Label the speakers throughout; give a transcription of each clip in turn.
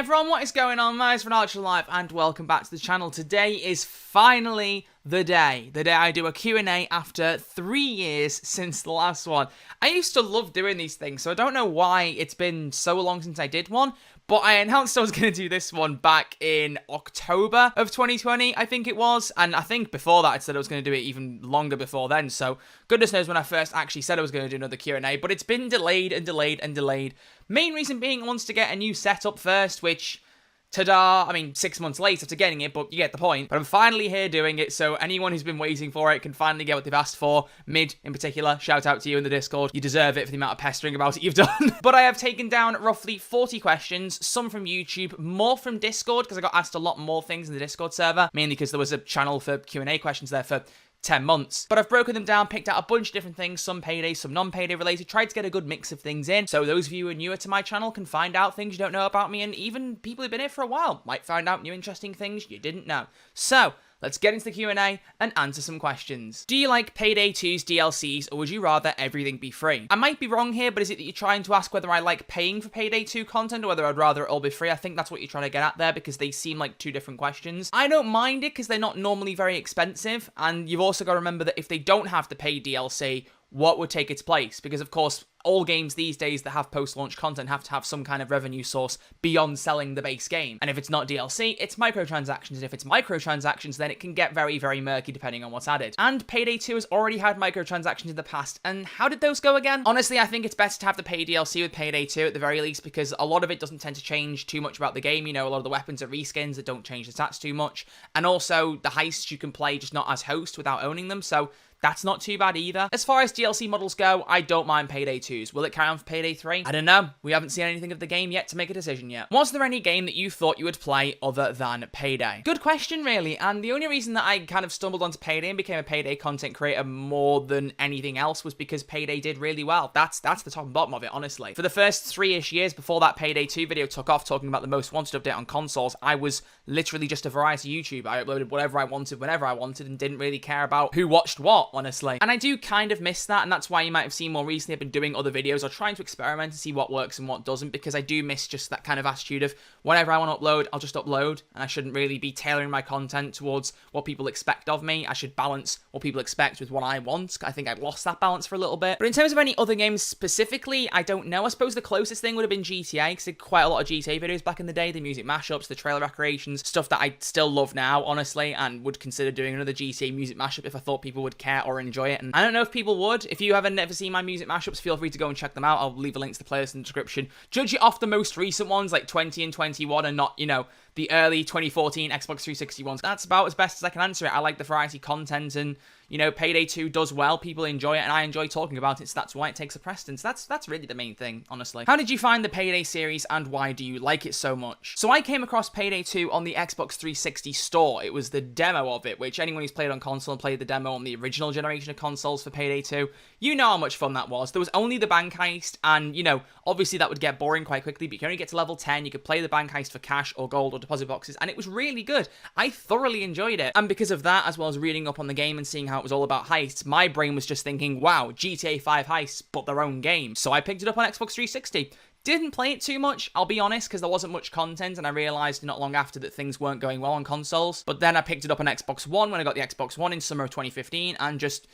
Speaker 1: everyone, what is going on? My name is FreeRealEstate and welcome back to the channel. Today is finally the day I do a Q&A after 3 years since the last one. I used to love doing these things, so I don't know why it's been so long since I did one, but I announced I was going to do this one back in October of 2020, I think it was, and I think before that I said I was going to do it even longer before then, so goodness knows when I first actually said I was going to do another Q&A, but it's been delayed and delayed and delayed. Main reason being I wanted to get a new setup first, which, ta-da, I mean, 6 months late after getting it, but you get the point. But I'm finally here doing it, so anyone who's been waiting for it can finally get what they've asked for. Mid, in particular, shout out to you in the Discord. You deserve it for the amount of pestering about it you've done. But I have taken down roughly 40 questions, some from YouTube, more from Discord, because I got asked a lot more things in the Discord server, mainly because there was a channel for Q&A questions there for 10 months. But I've broken them down, picked out a bunch of different things, some payday, some non-payday related, tried to get a good mix of things in, so those of you who are newer to my channel can find out things you don't know about me, and even people who've been here for a while might find out new interesting things you didn't know. So, let's get into the Q&A and answer some questions. Do you like Payday 2's DLCs, or would you rather everything be free? I might be wrong here, but is it that you're trying to ask whether I like paying for Payday 2 content, or whether I'd rather it all be free? I think that's what you're trying to get at there, because they seem like two different questions. I don't mind it, because they're not normally very expensive, and you've also got to remember that if they don't have to pay DLC, what would take its place? Because, of course, all games these days that have post-launch content have to have some kind of revenue source beyond selling the base game. And if it's not DLC, it's microtransactions. And if it's microtransactions, then it can get very, very murky depending on what's added. And Payday 2 has already had microtransactions in the past. And how did those go again? Honestly, I think it's best to have the pay DLC with Payday 2 at the very least, because a lot of it doesn't tend to change too much about the game. You know, a lot of the weapons are reskins that don't change the stats too much. And also, the heists you can play just not as host without owning them. So that's not too bad either. As far as DLC models go, I don't mind Payday 2's. Will it carry on for Payday 3? I don't know. We haven't seen anything of the game yet to make a decision yet. Was there any game that you thought you would play other than Payday? Good question, really. And the only reason that I kind of stumbled onto Payday and became a Payday content creator more than anything else was because Payday did really well. That's the top and bottom of it, honestly. For the first 3-ish years before that Payday 2 video took off talking about the most wanted update on consoles, I was literally just a variety YouTuber. I uploaded whatever I wanted, whenever I wanted, and didn't really care about who watched what, honestly. And I do kind of miss that, and that's why you might have seen more recently I've been doing other videos or trying to experiment and see what works and what doesn't, because I do miss just that kind of attitude of whenever I want to upload, I'll just upload, and I shouldn't really be tailoring my content towards what people expect of me. I should balance what people expect with what I want. I think I've lost that balance for a little bit. But in terms of any other games specifically, I don't know. I suppose the closest thing would have been GTA, because I did quite a lot of GTA videos back in the day, the music mashups, the trailer recreations, stuff that I still love now, honestly, and would consider doing another GTA music mashup if I thought people would care or enjoy it. And I don't know if people would. If you haven't ever seen my music mashups, feel free to go and check them out. I'll leave a link to the playlist in the description. Judge it off the most recent ones, like 20 and 21, and not, you know, the early 2014 Xbox 360 ones. That's about as best as I can answer it. I like the variety content, and, you know, Payday 2 does well. People enjoy it, and I enjoy talking about it, so that's why it takes a precedence. That's really the main thing, honestly. How did you find the Payday series, and why do you like it so much? So I came across Payday 2 on the Xbox 360 store. It was the demo of it, which anyone who's played on console and played the demo on the original generation of consoles for Payday 2, you know how much fun that was. There was only the bank heist, and, you know, obviously that would get boring quite quickly, but you can only get to level 10. You could play the bank heist for cash or gold or deposit boxes, and it was really good. I thoroughly enjoyed it, and because of that, as well as reading up on the game and seeing how it was all about heists, my brain was just thinking, wow, GTA 5 heists, but their own game. So I picked it up on Xbox 360. Didn't play it too much, I'll be honest, because there wasn't much content, and I realised not long after that things weren't going well on consoles. But then I picked it up on Xbox One when I got the Xbox One in summer of 2015, and just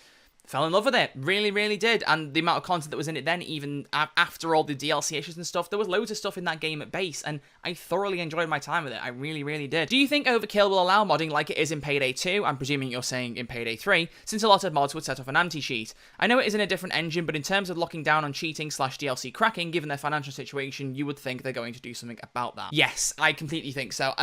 Speaker 1: fell in love with it. Really, really did. And the amount of content that was in it then, even after all the DLC issues and stuff, there was loads of stuff in that game at base, and I thoroughly enjoyed my time with it. I really, really did. Do you think Overkill will allow modding like it is in Payday 2? I'm presuming you're saying in Payday 3, since a lot of mods would set off an anti-cheat. I know it is in a different engine, but in terms of locking down on cheating / DLC cracking, given their financial situation, you would think they're going to do something about that. Yes, I completely think so.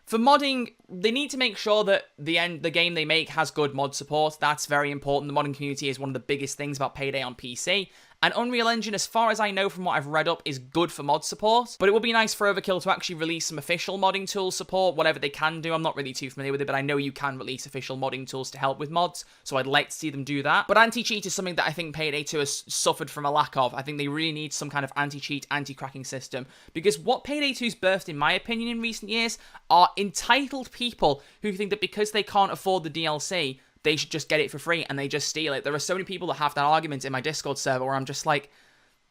Speaker 1: For modding, they need to make sure that the game they make has good mod support. That's very important. The modding community is one of the biggest things about Payday on PC. And Unreal Engine, as far as I know from what I've read up, is good for mod support. But it would be nice for Overkill to actually release some official modding tools support, whatever they can do. I'm not really too familiar with it, but I know you can release official modding tools to help with mods, so I'd like to see them do that. But anti-cheat is something that I think Payday 2 has suffered from a lack of. I think they really need some kind of anti-cheat, anti-cracking system, because what Payday 2's birthed, in my opinion, in recent years, are entitled people who think that because they can't afford the DLC, they should just get it for free, and they just steal it. There are so many people that have that argument in my Discord server where I'm just like,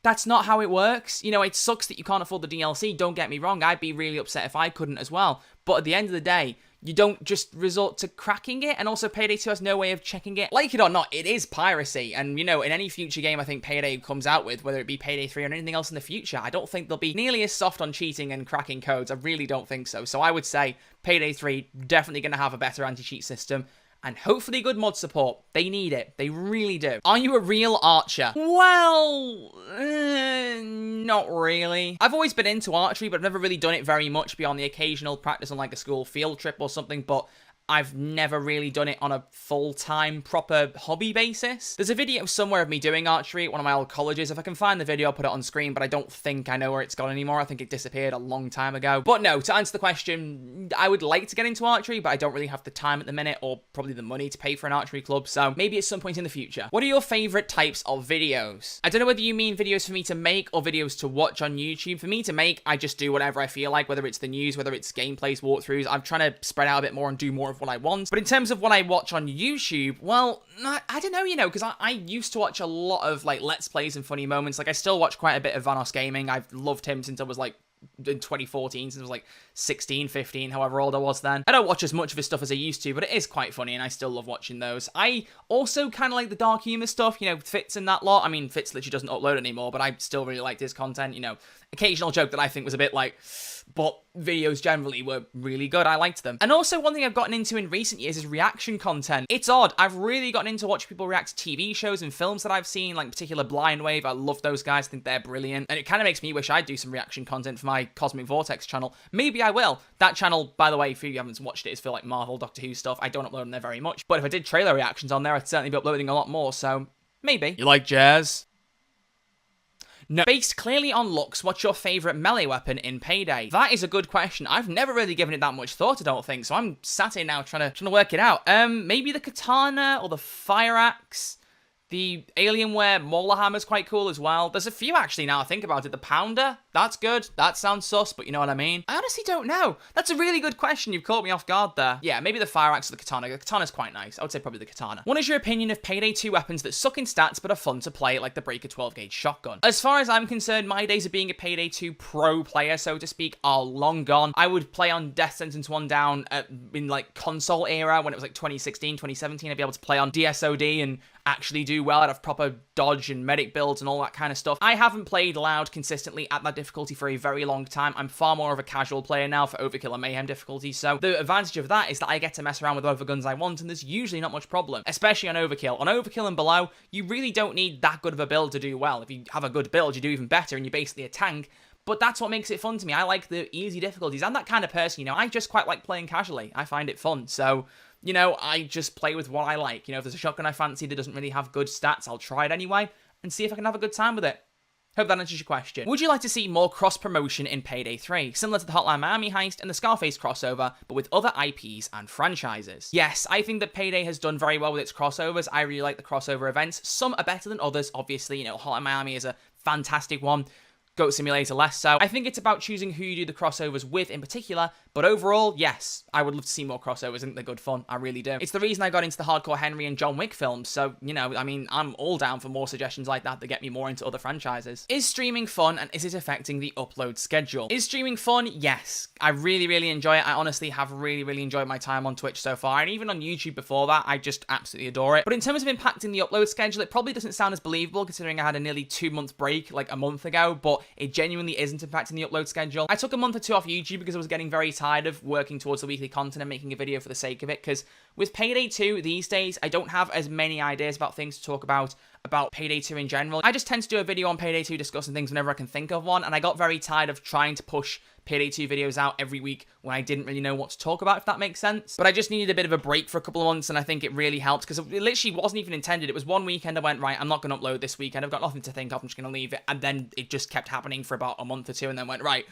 Speaker 1: That's not how it works. You know, it sucks that you can't afford the DLC, don't get me wrong. I'd be really upset if I couldn't as well. But at the end of the day, you don't just resort to cracking it, and also Payday 2 has no way of checking it. Like it or not, it is piracy, and you know, in any future game I think Payday comes out with, whether it be Payday 3 or anything else in the future, I don't think they'll be nearly as soft on cheating and cracking codes. I really don't think so. So I would say Payday 3 definitely going to have a better anti-cheat system, and hopefully good mod support. They need it. They really do. Are you a real archer? Well, not really. I've always been into archery, but I've never really done it very much beyond the occasional practice on like a school field trip or something, but I've never really done it on a full-time, proper hobby basis. There's a video somewhere of me doing archery at one of my old colleges. If I can find the video, I'll put it on screen, but I don't think I know where it's gone anymore. I think it disappeared a long time ago. But no, to answer the question, I would like to get into archery, but I don't really have the time at the minute, or probably the money to pay for an archery club, so maybe at some point in the future. What are your favorite types of videos? I don't know whether you mean videos for me to make or videos to watch on YouTube. For me to make, I just do whatever I feel like, whether it's the news, whether it's gameplays, walkthroughs. I'm trying to spread out a bit more and do more of what I want. But in terms of what I watch on YouTube, well, I don't know, you know, because I used to watch a lot of, like, Let's Plays and funny moments. Like, I still watch quite a bit of Vanos Gaming. I've loved him since I was, like, in 2014, since I was like 16, 15, however old I was then. I don't watch as much of his stuff as I used to, but it is quite funny, and I still love watching those. I also kind of like the dark humor stuff, you know, Fitz and that lot. I mean, Fitz literally doesn't upload anymore, but I still really liked his content, you know. Occasional joke that I think was a bit like, but videos generally were really good. I liked them. And also one thing I've gotten into in recent years is reaction content. It's odd. I've really gotten into watching people react to TV shows and films that I've seen, like in particular Blind Wave. I love those guys. I think they're brilliant. And it kind of makes me wish I'd do some reaction content for my Cosmic Vortex channel. Maybe I will. That channel, by the way, if you haven't watched it, is for like Marvel, Doctor Who stuff. I don't upload them there very much. But if I did trailer reactions on there, I'd certainly be uploading a lot more. So maybe. You like jazz? No. Based clearly on looks, what's your favourite melee weapon in Payday? That is a good question. I've never really given it that much thought, I don't think, so I'm sat here now trying to work it out. Maybe the katana or the fire axe. The Alienware Mauler Hammer's quite cool as well. There's a few actually now I think about it. The Pounder, that's good. That sounds sus, but you know what I mean. I honestly don't know. That's a really good question. You've caught me off guard there. Yeah, maybe the Fire Axe or the Katana. The Katana's quite nice. I would say probably the Katana. What is your opinion of Payday 2 weapons that suck in stats but are fun to play, like the Breaker 12-gauge shotgun? As far as I'm concerned, my days of being a Payday 2 pro player, so to speak, are long gone. I would play on Death Sentence 1 down in like console era when it was like 2016, 2017. I'd be able to play on DSOD and actually do well out of proper dodge and medic builds and all that kind of stuff. I haven't played loud consistently at that difficulty for a very long time. I'm far more of a casual player now for Overkill and Mayhem difficulty, so the advantage of that is that I get to mess around with whatever guns I want, and there's usually not much problem, especially on Overkill. On Overkill and below, you really don't need that good of a build to do well. If you have a good build, you do even better, and you're basically a tank. But that's what makes it fun to me. I like the easy difficulties. I'm that kind of person, you know. I just quite like playing casually. I find it fun, so you know, I just play with what I like. You know, if there's a shotgun I fancy that doesn't really have good stats, I'll try it anyway and see if I can have a good time with it. Hope that answers your question. Would you like to see more cross-promotion in Payday 3, similar to the Hotline Miami heist and the Scarface crossover, but with other IPs and franchises? Yes, I think that Payday has done very well with its crossovers. I really like the crossover events. Some are better than others, obviously. You know, Hotline Miami is a fantastic one. Goat Simulator less so. I think it's about choosing who you do the crossovers with in particular, but overall, yes, I would love to see more crossovers. I think they're good fun. I really do. It's the reason I got into the Hardcore Henry and John Wick films, so, you know, I mean, I'm all down for more suggestions like that get me more into other franchises. Is streaming fun, and is it affecting the upload schedule? Is streaming fun? Yes. I really, really enjoy it. I honestly have really, really enjoyed my time on Twitch so far, and even on YouTube before that, I just absolutely adore it. But in terms of impacting the upload schedule, it probably doesn't sound as believable, considering I had a nearly 2-month break, like a month ago, but it genuinely isn't impacting the upload schedule. I took a month or two off YouTube because I was getting very tired of working towards the weekly content and making a video for the sake of it, because with Payday 2 these days, I don't have as many ideas about things to talk about Payday 2 in general. I just tend to do a video on Payday 2 discussing things whenever I can think of one, and I got very tired of trying to push Payday 2 videos out every week when I didn't really know what to talk about, if that makes sense. But I just needed a bit of a break for a couple of months, and I think it really helped, because it literally wasn't even intended. It was one weekend I went, right, I'm not going to upload this weekend, I've got nothing to think of, I'm just going to leave it, and then it just kept happening for about a month or two, and then went, right,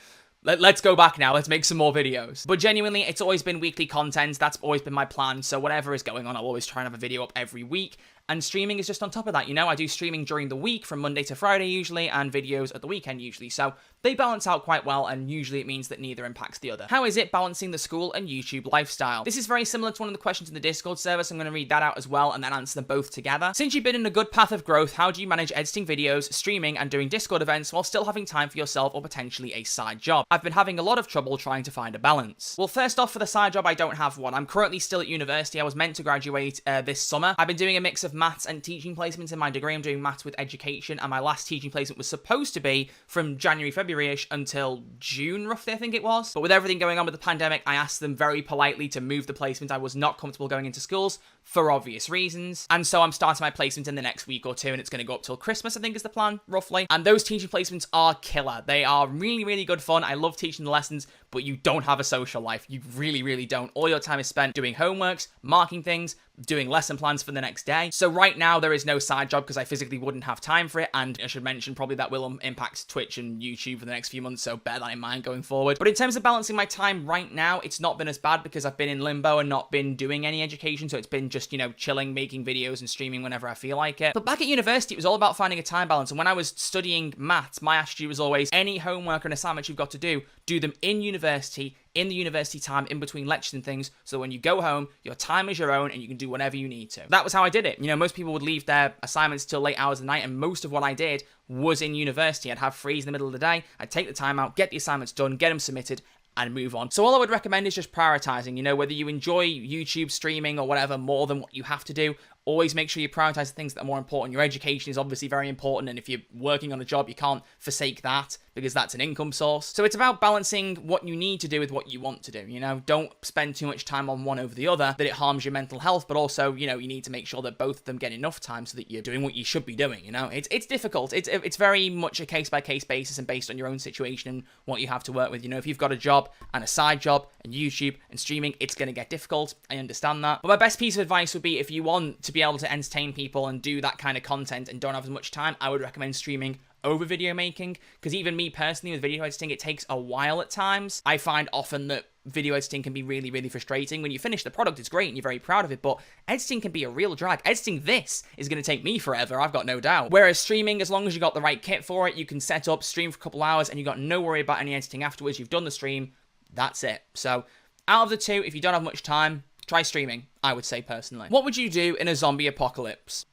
Speaker 1: let's go back now, let's make some more videos. But genuinely, it's always been weekly content, that's always been my plan, so whatever is going on, I'll always try and have a video up every week. and streaming is just on top of that. You know, I do streaming during the week from Monday to Friday usually, and videos at the weekend usually, so they balance out quite well, and usually it means that neither impacts the other. How is it balancing the school and YouTube lifestyle? This is very similar to one of the questions in the Discord server, so I'm going to read that out as well and then answer them both together. Since you've been in a good path of growth, how do you manage editing videos, streaming, and doing Discord events while still having time for yourself or potentially a side job? I've been having a lot of trouble trying to find a balance. Well, first off, for the side job, I don't have one. I'm currently still at university. I was meant to graduate this summer. I've been doing a mix of maths and teaching placements in my degree. I'm doing maths with education, and my last teaching placement was supposed to be from January, February-ish until June, roughly, I think it was. But with everything going on with the pandemic, I asked them very politely to move the placement. I was not comfortable going into schools for obvious reasons. And so I'm starting my placement in the next week or two, and it's going to go up till Christmas, I think is the plan, roughly. And those teaching placements are killer. They are really, really good fun. I love teaching the lessons, but you don't have a social life. You really, really don't. All your time is spent doing homeworks, marking things, doing lesson plans for the next day. So right now there is no side job because I physically wouldn't have time for it, and I should mention probably that will impact Twitch and YouTube for the next few months, so bear that in mind going forward. But in terms of balancing my time right now, it's not been as bad because I've been in limbo and not been doing any education, so it's been just, you know, chilling, making videos and streaming whenever I feel like it. But back at university, it was all about finding a time balance, and when I was studying maths, my attitude was always, any homework and assignments you've got to do them in university, in the university time, in between lectures and things, so when you go home, your time is your own and you can do whatever you need to. That was how I did it. You know, most people would leave their assignments till late hours of the night, and most of what I did was in university. I'd have frees in the middle of the day, I'd take the time out, get the assignments done, get them submitted, and move on. So all I would recommend is just prioritizing, you know, whether you enjoy YouTube streaming or whatever more than what you have to do, always make sure you prioritize the things that are more important. Your education is obviously very important, and if you're working on a job, you can't forsake that because that's an income source. So it's about balancing what you need to do with what you want to do, you know? Don't spend too much time on one over the other, that it harms your mental health, but also, you know, you need to make sure that both of them get enough time so that you're doing what you should be doing, you know? It's difficult. It's very much a case-by-case basis and based on your own situation and what you have to work with. You know, if you've got a job and a side job and YouTube and streaming, it's going to get difficult. I understand that. But my best piece of advice would be, if you want to be able to entertain people and do that kind of content and don't have as much time, I would recommend streaming over video making, because even me personally with video editing, it takes a while at times. I find often that video editing can be really, really frustrating. When you finish the product, it's great and you're very proud of it, but editing can be a real drag. Editing this is going to take me forever, I've got no doubt. Whereas streaming, as long as you got the right kit for it, you can set up, stream for a couple hours, and you got no worry about any editing afterwards. You've done the stream, that's it. So out of the two, if you don't have much time, try streaming, I would say personally. What would you do in a zombie apocalypse?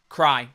Speaker 1: Cry.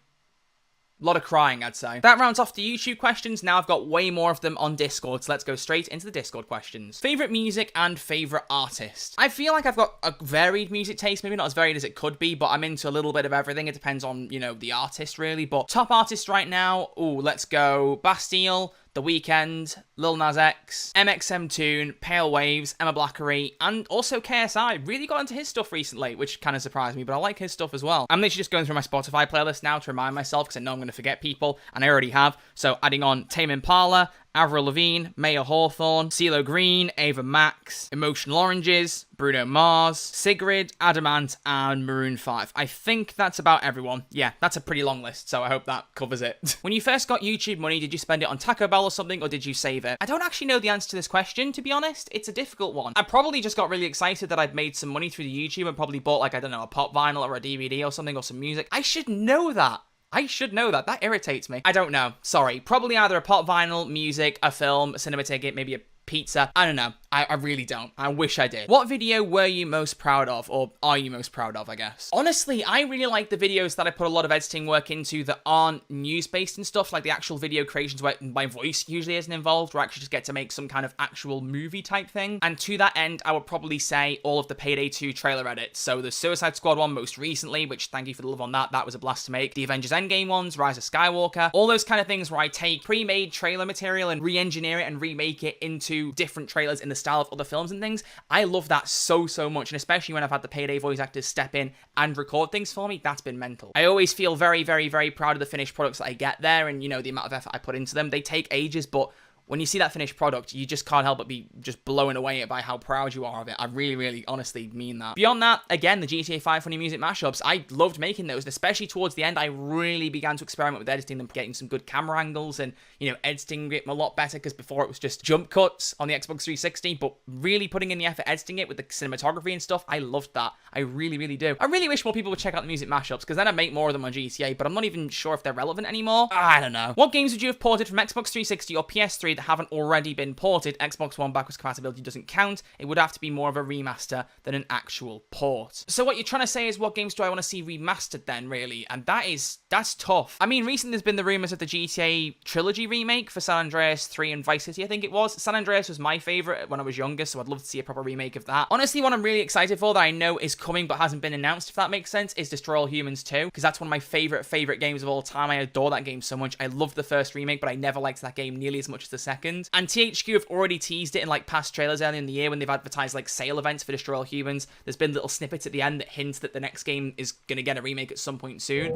Speaker 1: A lot of crying, I'd say. That rounds off the YouTube questions. Now I've got way more of them on Discord, so let's go straight into the Discord questions. Favorite music and favorite artist. I feel like I've got a varied music taste, maybe not as varied as it could be, but I'm into a little bit of everything. It depends on, you know, the artist really. But top artists right now, ooh, let's go Bastille, The Weeknd, Lil Nas X, MXM Toon, Pale Waves, Emma Blackery, and also KSI. Really got into his stuff recently, which kind of surprised me, but I like his stuff as well. I'm literally just going through my Spotify playlist now to remind myself, because I know I'm going to forget people, and I already have. So adding on Tame Impala, Avril Lavigne, Maya Hawthorne, CeeLo Green, Ava Max, Emotional Oranges, Bruno Mars, Sigrid, Adamant, and Maroon 5. I think that's about everyone. Yeah, that's a pretty long list, so I hope that covers it. When you first got YouTube money, did you spend it on Taco Bell or something, or did you save it? I don't actually know the answer to this question, to be honest. It's a difficult one. I probably just got really excited that I'd made some money through the YouTube and probably bought, like, I don't know, a pop vinyl or a DVD or something, or some music. I should know that. I should know that. That irritates me. I don't know. Sorry. Probably either a pop vinyl, music, a film, a cinema ticket, maybe a pizza. I don't know. I really don't. I wish I did. What video were you most proud of, or are you most proud of, I guess? Honestly, I really like the videos that I put a lot of editing work into that aren't news-based and stuff, like the actual video creations where my voice usually isn't involved, where I actually just get to make some kind of actual movie type thing. And to that end, I would probably say all of the Payday 2 trailer edits. So the Suicide Squad one most recently, which thank you for the love on that. That was a blast to make. The Avengers Endgame ones, Rise of Skywalker, all those kind of things where I take pre-made trailer material and re-engineer it and remake it into different trailers in the style of other films and things. I love that so much, and especially when I've had the Payday voice actors step in and record things for me, that's been mental. I always feel very proud of the finished products that I get there, and you know, the amount of effort I put into them. They take ages, but when you see that finished product, you just can't help but be just blown away by how proud you are of it. I really, really honestly mean that. Beyond that, again, the GTA 5 funny music mashups, I loved making those, and especially towards the end, I really began to experiment with editing them, getting some good camera angles and, you know, editing it a lot better, because before it was just jump cuts on the Xbox 360, but really putting in the effort editing it with the cinematography and stuff, I loved that. I really, really do. I really wish more people would check out the music mashups, because then I'd make more of them on GTA, but I'm not even sure if they're relevant anymore. I don't know. What games would you have ported from Xbox 360 or PS3 that haven't already been ported? Xbox One backwards compatibility doesn't count. It would have to be more of a remaster than an actual port. So what you're trying to say is, what games do I want to see remastered then, really? And that's tough. I mean, recently there's been the rumors of the GTA trilogy remake for San Andreas 3 and Vice City, I think it was. San Andreas was my favorite when I was younger, so I'd love to see a proper remake of that. Honestly, what I'm really excited for that I know is coming but hasn't been announced, if that makes sense, is Destroy All Humans 2, because that's one of my favorite games of all time. I adore that game so much. I loved the first remake, but I never liked that game nearly as much as the second. And THQ have already teased it in like past trailers earlier in the year when they've advertised like sale events for Destroy All Humans. There's been little snippets at the end that hint that the next game is going to get a remake at some point soon.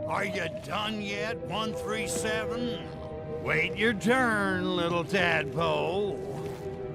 Speaker 2: Are you done yet, 137? Wait your turn, little tadpole.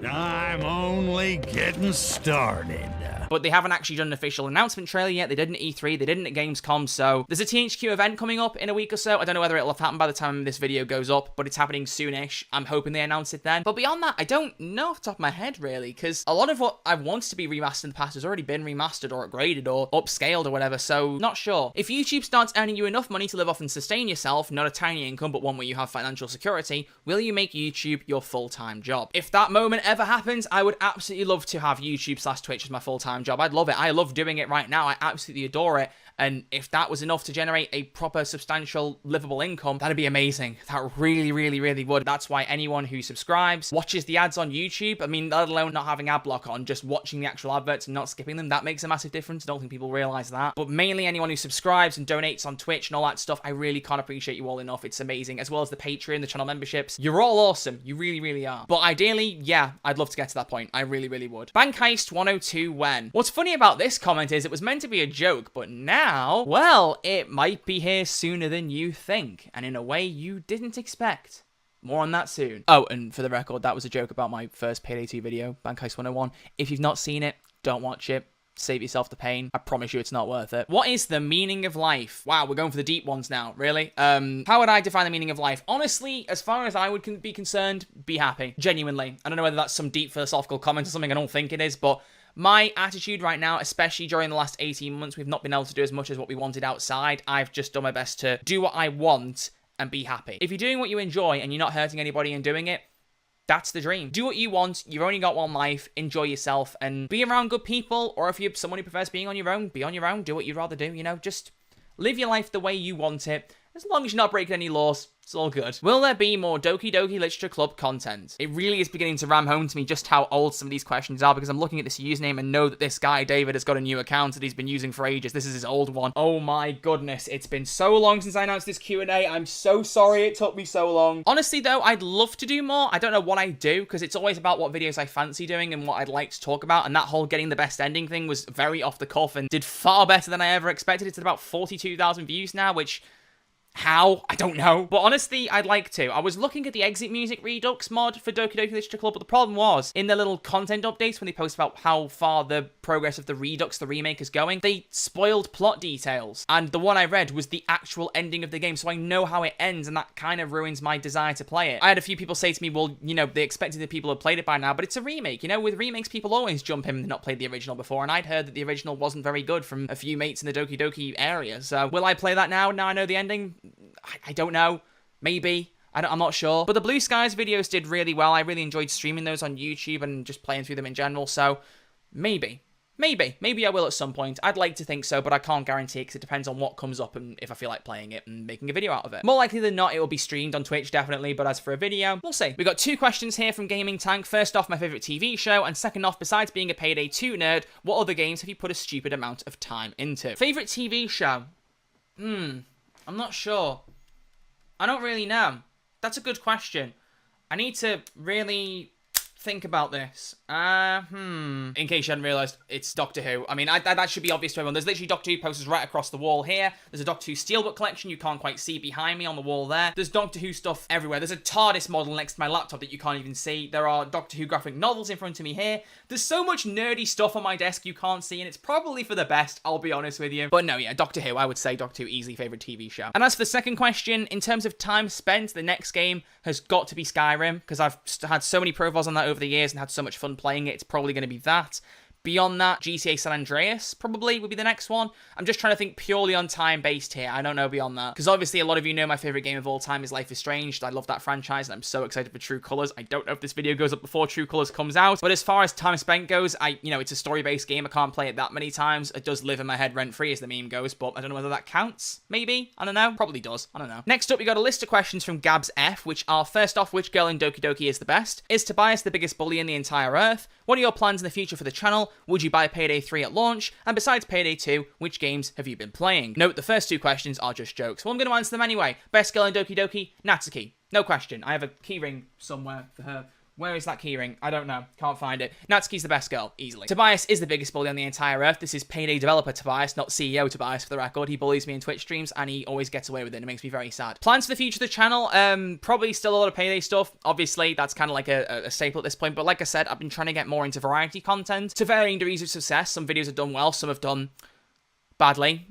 Speaker 2: I'm only getting started.
Speaker 1: But they haven't actually done an official announcement trailer yet. They didn't at E3, they didn't at Gamescom, so there's a THQ event coming up in a week or so. I don't know whether it'll have happened by the time this video goes up, but it's happening soonish. I'm hoping they announce it then. But beyond that, I don't know off the top of my head, really, because a lot of what I wanted to be remastered in the past has already been remastered or upgraded or upscaled or whatever, so not sure. If YouTube starts earning you enough money to live off and sustain yourself, not a tiny income, but one where you have financial security, will you make YouTube your full-time job? If that moment ever happens, I would absolutely love to have YouTube/Twitch as my full-time job. I'd love it. I love doing it right now. I absolutely adore it. And if that was enough to generate a proper, substantial, livable income, that'd be amazing. That really, really, really would. That's why anyone who subscribes, watches the ads on YouTube, I mean, let alone not having ad block on, just watching the actual adverts and not skipping them, that makes a massive difference. I don't think people realize that. But mainly anyone who subscribes and donates on Twitch and all that stuff, I really can't appreciate you all enough. It's amazing. As well as the Patreon, the channel memberships. You're all awesome. You really, really are. But ideally, yeah, I'd love to get to that point. I really, really would. Bank Heist 102 when? What's funny about this comment is it was meant to be a joke, but now, well, it might be here sooner than you think, and in a way you didn't expect. More on that soon. Oh, and for the record, that was a joke about my first Payday 2 video, Bank Heist 101. If you've not seen it, don't watch it. Save yourself the pain. I promise you it's not worth it. What is the meaning of life? Wow, we're going for the deep ones now, really? How would I define the meaning of life? Honestly, as far as I would be concerned, be happy. Genuinely. I don't know whether that's some deep philosophical comment or something, I don't think it is, but my attitude right now, especially during the last 18 months, we've not been able to do as much as what we wanted outside. I've just done my best to do what I want and be happy. If you're doing what you enjoy and you're not hurting anybody in doing it, that's the dream. Do what you want. You've only got one life. Enjoy yourself and be around good people. Or if you're someone who prefers being on your own, be on your own. Do what you'd rather do. You know, just live your life the way you want it. As long as you're not breaking any laws, it's all good. Will there be more Doki Doki Literature Club content? It really is beginning to ram home to me just how old some of these questions are, because I'm looking at this username and know that this guy, David, has got a new account that he's been using for ages. This is his old one. Oh my goodness, it's been so long since I announced this Q&A. I'm so sorry it took me so long. Honestly though, I'd love to do more. I don't know what I do, because it's always about what videos I fancy doing and what I'd like to talk about, and that whole getting the best ending thing was very off the cuff and did far better than I ever expected. It's at about 42,000 views now, which... how? I don't know. But honestly, I'd like to. I was looking at the exit music redux mod for Doki Doki Literature Club, but the problem was, in the little content updates when they post about how far the progress of the redux, the remake, is going, they spoiled plot details. And the one I read was the actual ending of the game, so I know how it ends, and that kind of ruins my desire to play it. I had a few people say to me, well, you know, they expected that people had played it by now, but it's a remake. You know, with remakes, people always jump in and not played the original before, and I'd heard that the original wasn't very good from a few mates in the Doki Doki area. So, will I play that now? Now I know the ending? I don't know. Maybe. I'm not sure. But the Blue Skies videos did really well. I really enjoyed streaming those on YouTube and just playing through them in general. So, maybe. Maybe I will at some point. I'd like to think so, but I can't guarantee it because it depends on what comes up and if I feel like playing it and making a video out of it. More likely than not, it will be streamed on Twitch, definitely, but as for a video, we'll see. We got two questions here from Gaming Tank. First off, my favourite TV show, and second off, besides being a Payday 2 nerd, what other games have you put a stupid amount of time into? Favourite TV show? I'm not sure. I don't really know. That's a good question. I need to really think about this. In case you hadn't realised, it's Doctor Who. I mean, that should be obvious to everyone. There's literally Doctor Who posters right across the wall here. There's a Doctor Who Steelbook collection you can't quite see behind me on the wall there. There's Doctor Who stuff everywhere. There's a TARDIS model next to my laptop that you can't even see. There are Doctor Who graphic novels in front of me here. There's so much nerdy stuff on my desk you can't see, and it's probably for the best, I'll be honest with you. But no, yeah, Doctor Who, I would say Doctor Who, easily favourite TV show. And as for the second question, in terms of time spent, the next game has got to be Skyrim, because I've had so many profiles on that over the years and had so much fun playing it. It's probably going to be that. Beyond that, GTA San Andreas probably would be the next one. I'm just trying to think purely on time based here. I don't know beyond that. Because obviously a lot of you know my favourite game of all time is Life is Strange. I love that franchise and I'm so excited for True Colours. I don't know if this video goes up before True Colours comes out. But as far as time spent goes, it's a story-based game. I can't play it that many times. It does live in my head rent-free as the meme goes. But I don't know whether that counts. Maybe? I don't know. Probably does. I don't know. Next up, we got a list of questions from Gabs F, which are first off, which girl in Doki Doki is the best? Is Tobias the biggest bully in the entire earth? What are your plans in the future for the channel? Would you buy Payday 3 at launch? And besides Payday 2, which games have you been playing? Note the first two questions are just jokes. Well, I'm going to answer them anyway. Best girl in Doki Doki, Natsuki. No question. I have a keyring somewhere for her. Where is that keyring? I don't know. Can't find it. Natsuki's the best girl, easily. Tobias is the biggest bully on the entire earth. This is Payday developer Tobias, not CEO Tobias, for the record. He bullies me in Twitch streams, and he always gets away with it. It makes me very sad. Plans for the future of the channel? Probably still a lot of Payday stuff. Obviously, that's kind of like a staple at this point. But like I said, I've been trying to get more into variety content to varying degrees of success. Some videos have done well. Some have done badly.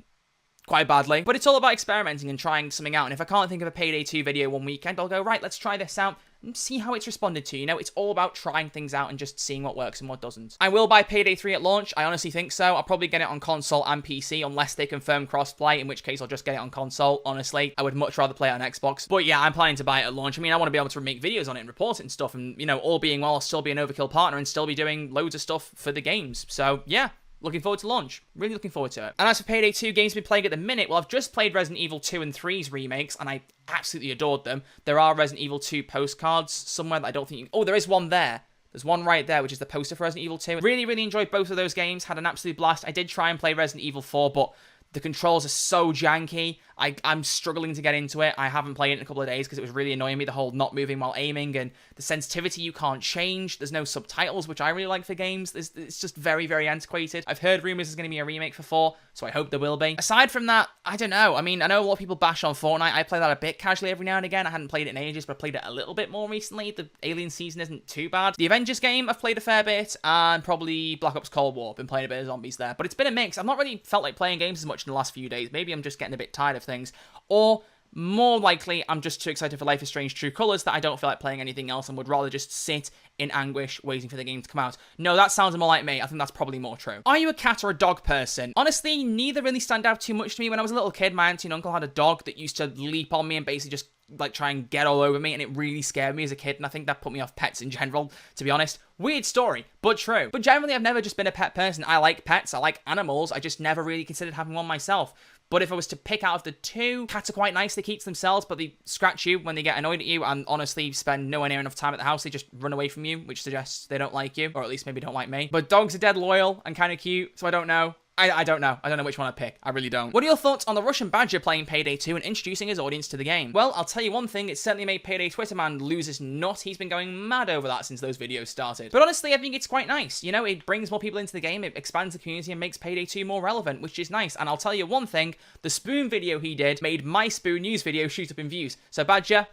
Speaker 1: Quite badly. But it's all about experimenting and trying something out. And if I can't think of a Payday 2 video one weekend, I'll go, right, let's try this out and see how it's responded to. You know, it's all about trying things out and just seeing what works and what doesn't. I will buy Payday 3 at launch. I honestly think so. I'll probably get it on console and PC unless they confirm crossplay, in which case I'll just get it on console. Honestly, I would much rather play it on Xbox. But yeah, I'm planning to buy it at launch. I mean, I want to be able to make videos on it and report it and stuff. And, you know, all being well, I'll still be an Overkill partner and still be doing loads of stuff for the games. So yeah. Looking forward to launch. Really looking forward to it. And as for Payday 2 games we've been playing at the minute, well, I've just played Resident Evil 2 and 3's remakes, and I absolutely adored them. There are Resident Evil 2 postcards somewhere that I don't think Oh, there is one there. There's one right there, which is the poster for Resident Evil 2. Really, really enjoyed both of those games. Had an absolute blast. I did try and play Resident Evil 4, but the controls are so janky. I'm struggling to get into it. I haven't played it in a couple of days because it was really annoying me, the whole not moving while aiming, and the sensitivity you can't change. There's no subtitles, which I really like for games. It's just very, very antiquated. I've heard rumours there's going to be a remake for 4, so I hope there will be. Aside from that, I don't know. I mean, I know a lot of people bash on Fortnite. I play that a bit casually every now and again. I hadn't played it in ages, but I played it a little bit more recently. The Alien season isn't too bad. The Avengers game, I've played a fair bit, and probably Black Ops Cold War. Been playing a bit of zombies there, but it's been a mix. I've not really felt like playing games as much in the last few days. Maybe I'm just getting a bit tired of things. Or more likely, I'm just too excited for Life is Strange True Colours that I don't feel like playing anything else and would rather just sit in anguish waiting for the game to come out. No, that sounds more like me. I think that's probably more true. Are you a cat or a dog person? Honestly, neither really stand out too much to me. When I was a little kid, my auntie and uncle had a dog that used to leap on me and basically just like try and get all over me, and it really scared me as a kid, and I think that put me off pets in general, to be honest. Weird story, but true. But generally, I've never just been a pet person. I like pets, I like animals, I just never really considered having one myself. But if I was to pick out of the two, cats are quite nice, they keep to themselves, but they scratch you when they get annoyed at you, and honestly spend nowhere near enough time at the house. They just run away from you, which suggests they don't like you, or at least maybe don't like me. But dogs are dead loyal and kind of cute, so I don't know. I don't know. I don't know which one I'd pick. I really don't. What are your thoughts on the Russian Badger playing Payday 2 and introducing his audience to the game? Well, I'll tell you one thing. It certainly made Payday Twitter man lose his nut. He's been going mad over that since those videos started. But honestly, I think it's quite nice. You know, it brings more people into the game. It expands the community and makes Payday 2 more relevant, which is nice. And I'll tell you one thing. The Spoon video he did made my Spoon news video shoot up in views. So Badger,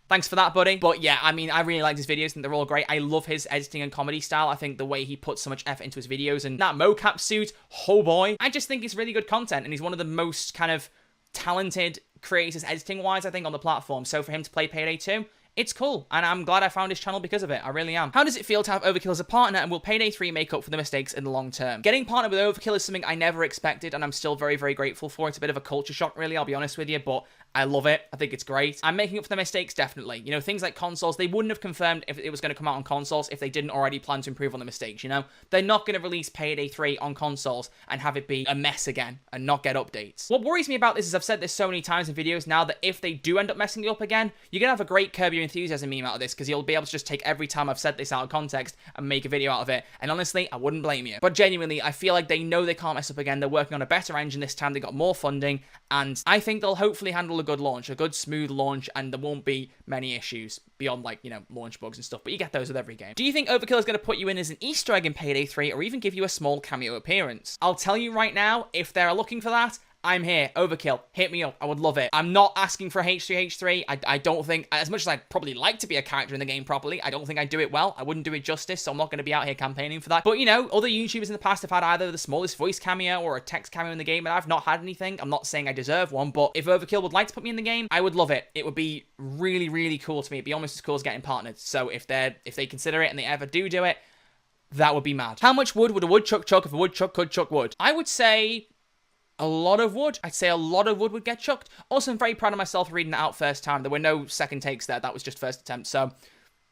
Speaker 1: thanks for that, buddy. But yeah, I mean, I really like his videos and they're all great. I love his editing and comedy style. I think the way he puts so much effort into his videos and that mocap suit, oh boy. I just think it's really good content and he's one of the most kind of talented creators editing-wise, I think, on the platform. So for him to play Payday 2, it's cool, and I'm glad I found his channel because of it. I really am. How does it feel to have Overkill as a partner, and will Payday 3 make up for the mistakes in the long term? Getting partnered with Overkill is something I never expected, and I'm still very, very grateful for. It's a bit of a culture shock, really, I'll be honest with you, but I love it. I think it's great. I'm making up for the mistakes, definitely. You know, things like consoles, they wouldn't have confirmed if it was going to come out on consoles if they didn't already plan to improve on the mistakes, you know? They're not going to release Payday 3 on consoles and have it be a mess again and not get updates. What worries me about this is I've said this so many times in videos now that if they do end up messing it up again, you're going to have a great Curb Your Enthusiasm meme out of this because you'll be able to just take every time I've said this out of context and make a video out of it. And honestly, I wouldn't blame you. But genuinely, I feel like they know they can't mess up again. They're working on a better engine this time. They got more funding, and I think they'll hopefully handle good launch, a good smooth launch, and there won't be many issues beyond, like, you know, launch bugs and stuff, but you get those with every game. Do you think Overkill is going to put you in as an Easter egg in Payday 3, or even give you a small cameo appearance? I'll tell you right now, if they're looking for that, I'm here. Overkill, hit me up. I would love it. I'm not asking for H3H3. I don't think, as much as I'd probably like to be a character in the game properly, I don't think I'd do it well. I wouldn't do it justice, so I'm not going to be out here campaigning for that. But, you know, other YouTubers in the past have had either the smallest voice cameo or a text cameo in the game, and I've not had anything. I'm not saying I deserve one, but if Overkill would like to put me in the game, I would love it. It would be really, really cool to me. It'd be almost as cool as getting partnered. So if they consider it and they ever do it, that would be mad. How much wood would a woodchuck chuck if a woodchuck could chuck wood? I would say a lot of wood. I'd say a lot of wood would get chucked. Also, I'm very proud of myself for reading it out first time. There were no second takes there. That was just first attempt. So,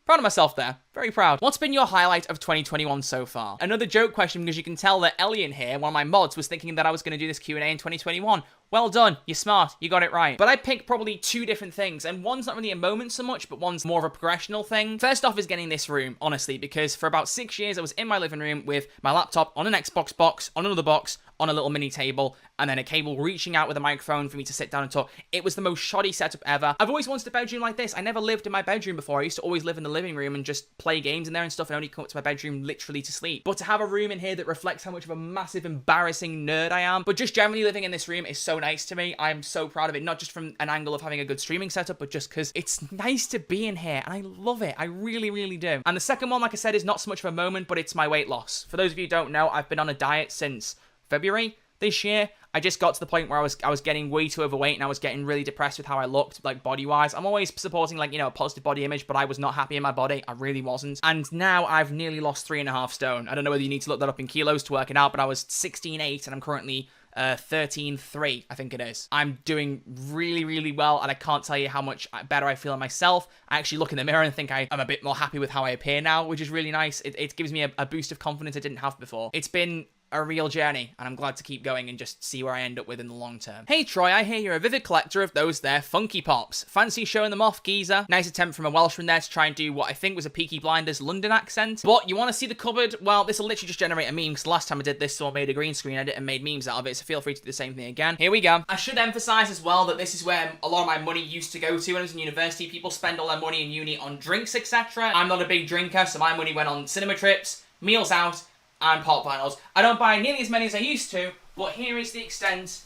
Speaker 1: proud of myself there. Very proud. What's been your highlight of 2021 so far? Another joke question, because you can tell that Ellie in here, one of my mods, was thinking that I was going to do this Q&A in 2021. Well done. You're smart. You got it right. But I picked probably two different things, and one's not really a moment so much, but one's more of a progressional thing. First off is getting this room, honestly, because for about 6 years, I was in my living room with my laptop on an Xbox box, on another box, on a little mini table, and then a cable reaching out with a microphone for me to sit down and talk. It was the most shoddy setup ever. I've always wanted a bedroom like this. I never lived in my bedroom before. I used to always live in the living room and just play games in there and stuff, and only come up to my bedroom literally to sleep. But to have a room in here that reflects how much of a massive, embarrassing nerd I am, but just generally living in this room is so nice to me. I'm so proud of it, not just from an angle of having a good streaming setup, but just because it's nice to be in here, and I love it. I really, really do. And the second one, like I said, is not so much of a moment, but it's my weight loss. For those of you who don't know, I've been on a diet since February this year. I just got to the point where I was getting way too overweight, and I was getting really depressed with how I looked, like, body-wise. I'm always supporting, like, you know, a positive body image, but I was not happy in my body. I really wasn't. And now I've nearly lost 3.5 stone. I don't know whether you need to look that up in kilos to work it out, but I was 16.8, and I'm currently 13.3, I think it is. I'm doing really, really well, and I can't tell you how much better I feel in myself. I actually look in the mirror and think I'm a bit more happy with how I appear now, which is really nice. It gives me a boost of confidence I didn't have before. It's been a real journey, and I'm glad to keep going and just see where I end up with in the long term. Hey Troy, I hear you're a vivid collector of those there Funky Pops. Fancy showing them off, geezer? Nice attempt from a Welshman there to try and do what I think was a Peaky Blinders London accent. But you want to see the cupboard? Well, this will literally just generate a meme, because the last time I did this, someone made a green screen edit and made memes out of it, so feel free to do the same thing again. Here we go. I should emphasize as well that this is where a lot of my money used to go to when I was in university. People spend all their money in uni on drinks, etc. I'm not a big drinker, so my money went on cinema trips, meals out, and pop vinyls. I don't buy nearly as many as I used to, but here is the extent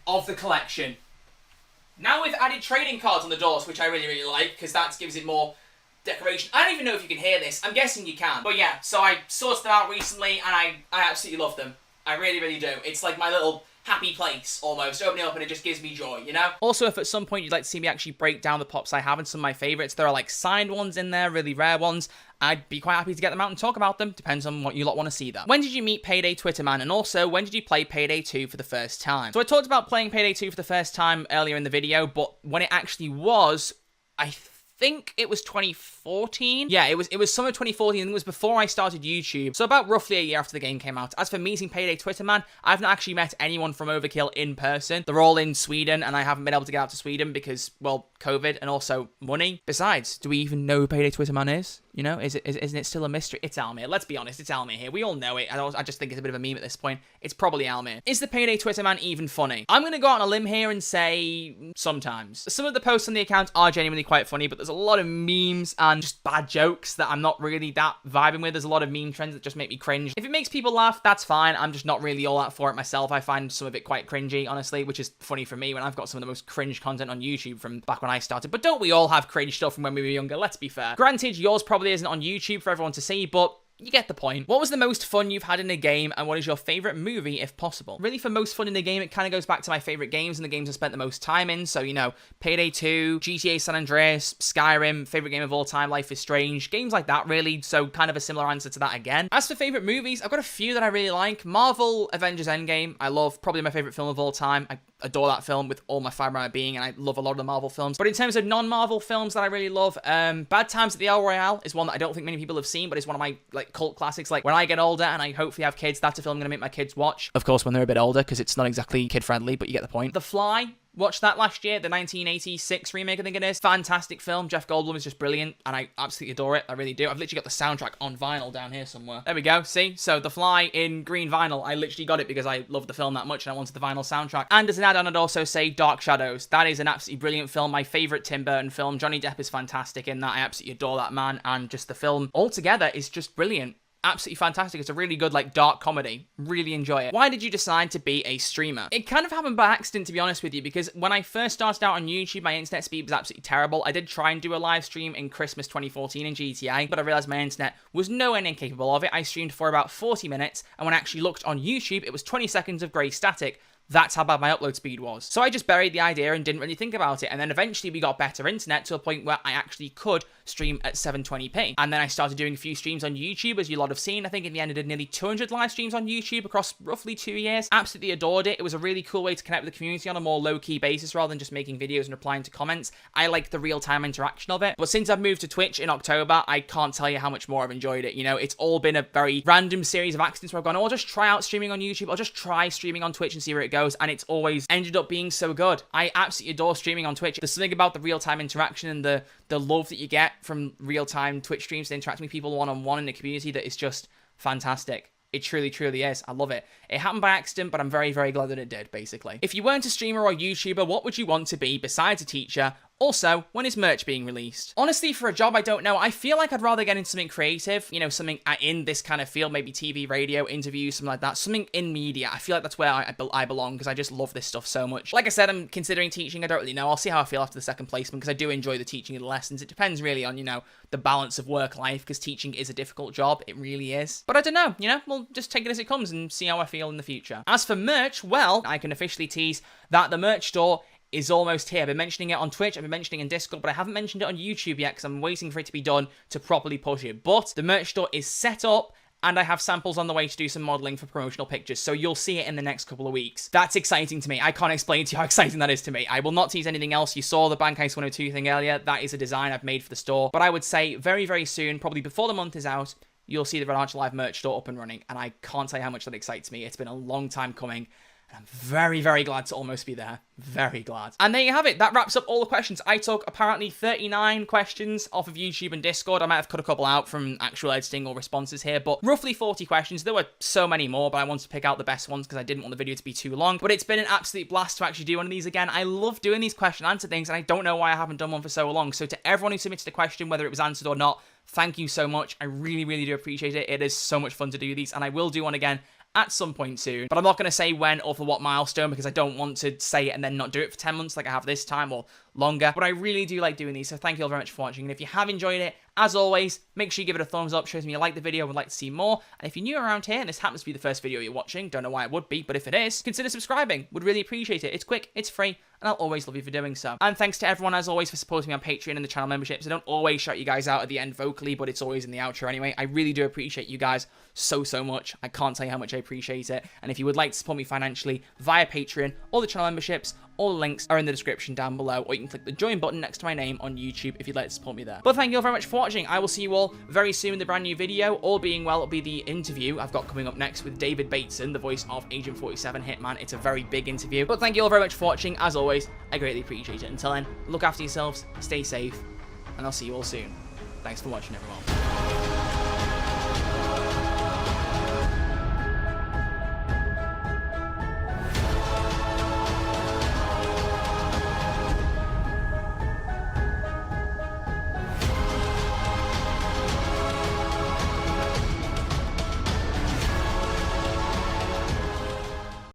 Speaker 1: of the collection. Now we've added trading cards on the doors, which I really, really like, because that gives it more decoration. I don't even know if you can hear this. I'm guessing you can. But yeah, so I sorted them out recently, and I absolutely love them. I really, really do. It's like my little happy place, almost. Open it up and it just gives me joy, you know? Also, if at some point you'd like to see me actually break down the pops I have and some of my favourites, there are like signed ones in there, really rare ones. I'd be quite happy to get them out and talk about them. Depends on what you lot want to see, though. When did you meet Payday Twitterman? And also, when did you play Payday 2 for the first time? So I talked about playing Payday 2 for the first time earlier in the video, but when it actually was, I think it was 2014. Yeah, it was summer 2014, and it was before I started YouTube, so about roughly a year after the game came out. As for meeting Payday Twitterman, I've not actually met anyone from Overkill in person. They're all in Sweden, and I haven't been able to get out to Sweden because, well, COVID and also money. Besides, do we even know who Payday Twitterman is? You know, isn't it still a mystery? It's Almir. Let's be honest, it's Almir here. We all know it. I just think it's a bit of a meme at this point. It's probably Almir. Is the Payday Twitterman even funny? I'm going to go out on a limb here and say sometimes. Some of the posts on the account are genuinely quite funny, but there's a lot of memes and just bad jokes that I'm not really that vibing with. There's a lot of meme trends that just make me cringe. If it makes people laugh, that's fine. I'm just not really all out for it myself. I find some of it quite cringy, honestly, which is funny for me when I've got some of the most cringe content on YouTube from back when I started. But don't we all have cringe stuff from when we were younger? Let's be fair. Granted, yours probably isn't on YouTube for everyone to see, but you get the point. What was the most fun you've had in a game, and what is your favourite movie, if possible? Really, for most fun in a game, it kind of goes back to my favourite games and the games I spent the most time in. So, you know, Payday 2, GTA San Andreas, Skyrim, favourite game of all time, Life is Strange, games like that, really. So, kind of a similar answer to that again. As for favourite movies, I've got a few that I really like. Marvel Avengers Endgame, I love. Probably my favourite film of all time. I adore that film with all my fibre of my being, and I love a lot of the Marvel films. But in terms of non-Marvel films that I really love, Bad Times at the El Royale is one that I don't think many people have seen, but it's one of my, like, cult classics. Like, when I get older and I hopefully have kids, that's a film I'm going to make my kids watch. Of course, when they're a bit older, because it's not exactly kid-friendly, but you get the point. The Fly Watched that last year, the 1986 remake, I think it is. Fantastic film. Jeff Goldblum is just brilliant, and I absolutely adore it. I really do. I've literally got the soundtrack on vinyl down here somewhere. There we go. See? So The Fly in green vinyl, I literally got it because I loved the film that much and I wanted the vinyl soundtrack. And as an add-on, I'd also say Dark Shadows. That is an absolutely brilliant film. My favourite Tim Burton film. Johnny Depp is fantastic in that. I absolutely adore that man, and just the film altogether is just brilliant. Absolutely fantastic. It's a really good, like, dark comedy. Really enjoy it. Why did you decide to be a streamer? It kind of happened by accident, to be honest with you, because when I first started out on YouTube, my internet speed was absolutely terrible. I did try and do a live stream in Christmas 2014 in GTA, but I realized my internet was nowhere near capable of it. I streamed for about 40 minutes, and when I actually looked on YouTube, it was 20 seconds of grey static. That's how bad my upload speed was. So I just buried the idea and didn't really think about it. And then eventually we got better internet to a point where I actually could stream at 720p. And then I started doing a few streams on YouTube, as you lot have seen. I think in the end I did nearly 200 live streams on YouTube across roughly 2 years. Absolutely adored it. It was a really cool way to connect with the community on a more low-key basis rather than just making videos and replying to comments. I like the real-time interaction of it. But since I've moved to Twitch in October, I can't tell you how much more I've enjoyed it. You know, it's all been a very random series of accidents where I've gone, oh, I'll just try out streaming on YouTube. I'll just try streaming on Twitch and see where it goes. And it's always ended up being so good. I absolutely adore streaming on Twitch. There's something about the real-time interaction and the love that you get from real-time Twitch streams to interacting with people one-on-one in the community that is just fantastic. It truly, truly is. I love it. It happened by accident, but I'm very, very glad that it did, basically. If you weren't a streamer or YouTuber, what would you want to be besides a teacher? Also, when is merch being released? Honestly, for a job, I don't know. I feel like I'd rather get into something creative, you know, something in this kind of field, maybe TV, radio, interviews, something like that. Something in media. I feel like that's where I belong, because I just love this stuff so much. Like I said, I'm considering teaching. I don't really know. I'll see how I feel after the second placement, because I do enjoy the teaching of the lessons. It depends really on, you know, the balance of work-life, because teaching is a difficult job. It really is. But I don't know, you know, we'll just take it as it comes and see how I feel in the future. As for merch, well, I can officially tease that the merch store is almost here. I've been mentioning it on Twitch, I've been mentioning it in Discord, but I haven't mentioned it on YouTube yet because I'm waiting for it to be done to properly push it. But the merch store is set up, and I have samples on the way to do some modeling for promotional pictures, so you'll see it in the next couple of weeks. That's exciting to me. I can't explain to you how exciting that is to me. I will not tease anything else. You saw the Bank Heist 102 thing earlier. That is a design I've made for the store. But I would say very, very soon, probably before the month is out, you'll see the Red Archer Live merch store up and running, and I can't tell you how much that excites me. It's been a long time coming. I'm very, very glad to almost be there. Very glad. And there you have it. That wraps up all the questions. I took apparently 39 questions off of YouTube and Discord. I might have cut a couple out from actual editing or responses here, but roughly 40 questions. There were so many more, but I wanted to pick out the best ones because I didn't want the video to be too long. But it's been an absolute blast to actually do one of these again. I love doing these question and answer things, and I don't know why I haven't done one for so long. So to everyone who submitted a question, whether it was answered or not, thank you so much. I really, really do appreciate it. It is so much fun to do these, and I will do one again at some point soon. But I'm not going to say when or for what milestone, because I don't want to say it and then not do it for 10 months like I have this time or longer. But I really do like doing these, so thank you all very much for watching. And if you have enjoyed it, as always, make sure you give it a thumbs up, shows me you like the video and would like to see more. And if you're new around here and this happens to be the first video you're watching, don't know why it would be, but if it is, consider subscribing. Would really appreciate it. It's quick, it's free, and I'll always love you for doing so. And thanks to everyone, as always, for supporting me on Patreon and the channel memberships. I don't always shout you guys out at the end vocally, but it's always in the outro anyway. I really do appreciate you guys so much. I can't tell you how much I appreciate it. And if you would like to support me financially via Patreon or the channel memberships, all the links are in the description down below, or you can click the join button next to my name on YouTube if you'd like to support me there. But thank you all very much for watching. I will see you all very soon in the brand new video. All being well, it'll be the interview I've got coming up next with David Bateson, the voice of Agent 47 Hitman. It's a very big interview. But thank you all very much for watching. As always, I greatly appreciate it. Until then, look after yourselves, stay safe, and I'll see you all soon. Thanks for watching, everyone.